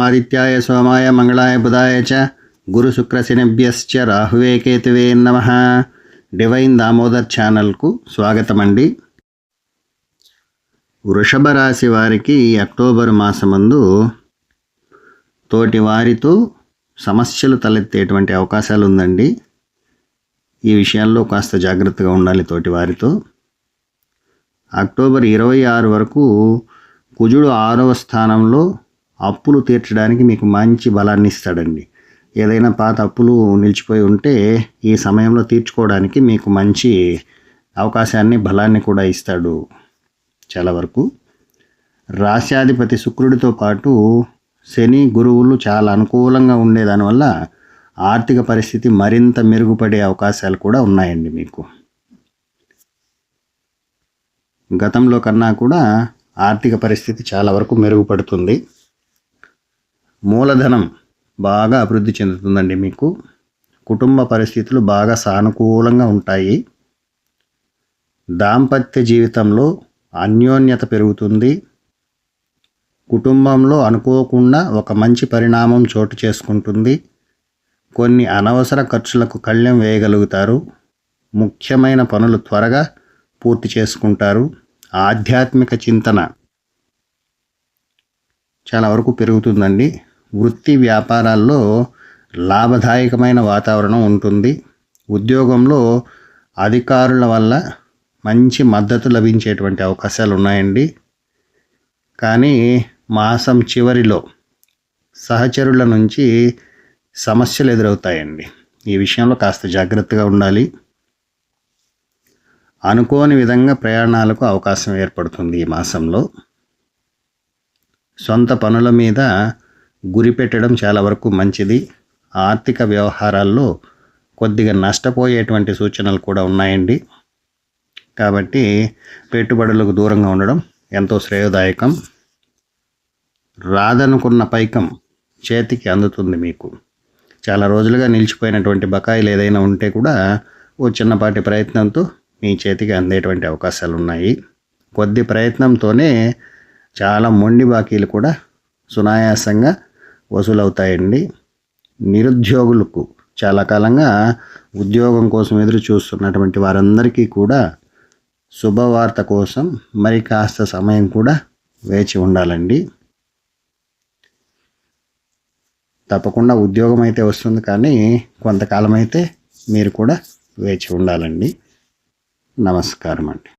ఆదిత్యాయ సోమాయ మంగళాయ బుధాయ చ గురుశుక్రశనిభ్యశ్చ రాహువే కేతువే నమః. డివైన్ దామోదర్ ఛానల్కు స్వాగతం అండి. వృషభ రాశి వారికి అక్టోబర్ మాసమందు తోటి వారితో సమస్యలు తలెత్తేటువంటి అవకాశాలు ఉందండి. ఈ విషయాల్లో కాస్త జాగ్రత్తగా ఉండాలి తోటి వారితో. అక్టోబర్ 26 వరకు కుజుడు 6వ స్థానంలో అప్పులు తీర్చడానికి మీకు మంచి బలాన్ని ఇస్తాడండి. ఏదైనా పాత అప్పులు నిలిచిపోయి ఉంటే ఈ సమయంలో తీర్చుకోవడానికి మీకు మంచి అవకాశాన్ని బలాన్ని కూడా ఇస్తాడు. చాలా వరకు రాశ్యాధిపతి శుక్రుడితో పాటు శని గురువులు చాలా అనుకూలంగా ఉండేదానివల్ల ఆర్థిక పరిస్థితి మరింత మెరుగుపడే అవకాశాలు కూడా ఉన్నాయండి. మీకు గతంలో కన్నా కూడా ఆర్థిక పరిస్థితి చాలా వరకు మెరుగుపడుతుంది. మూలధనం బాగా అభివృద్ధి చెందుతుందండి. మీకు కుటుంబ పరిస్థితులు బాగా సానుకూలంగా ఉంటాయి. దాంపత్య జీవితంలో అన్యోన్యత పెరుగుతుంది. కుటుంబంలో అనుకోకుండా ఒక మంచి పరిణామం చోటు చేసుకుంటుంది. కొన్ని అనవసర ఖర్చులకు కళ్ళెం వేయగలుగుతారు. ముఖ్యమైన పనులు త్వరగా పూర్తి చేసుకుంటారు. ఆధ్యాత్మిక చింతన చాలా వరకు పెరుగుతుందండి. వృత్తి వ్యాపారాల్లో లాభదాయకమైన వాతావరణం ఉంటుంది. ఉద్యోగంలో అధికారుల వల్ల మంచి మద్దతు లభించేటువంటి అవకాశాలు ఉన్నాయండి. కానీ మాసం చివరిలో సహచరుల నుంచి సమస్యలు ఎదురవుతాయండి. ఈ విషయంలో కాస్త జాగ్రత్తగా ఉండాలి. అనుకోని విధంగా ప్రయాణాలకు అవకాశం ఏర్పడుతుంది ఈ మాసంలో. సొంత పనుల మీద గురి పెట్టడం చాలా వరకు మంచిది. ఆర్థిక వ్యవహారాల్లో కొద్దిగా నష్టపోయేటువంటి సూచనలు కూడా ఉన్నాయండి. కాబట్టి పెట్టుబడులకు దూరంగా ఉండడం ఎంతో శ్రేయోదాయకం. రాదనుకున్న పైకం చేతికి అందుతుంది. మీకు చాలా రోజులుగా నిలిచిపోయినటువంటి బకాయిలు ఏదైనా ఉంటే కూడా ఓ చిన్నపాటి ప్రయత్నంతో మీ చేతికి అందేటువంటి అవకాశాలు ఉన్నాయి. కొద్ది ప్రయత్నంతోనే చాలా మొండి బాకీలు కూడా సునాయాసంగా వసూలవుతాయండి. నిరుద్యోగులకు చాలా కాలంగా ఉద్యోగం కోసం ఎదురు చూస్తున్నటువంటి వారందరికీ కూడా శుభవార్త కోసం మరి కాస్త సమయం కూడా వేచి ఉండాలండి. తప్పకుండా ఉద్యోగం అయితే వస్తుంది, కానీ కొంతకాలం అయితే మీరు కూడా వేచి ఉండాలండి. నమస్కారం అండి.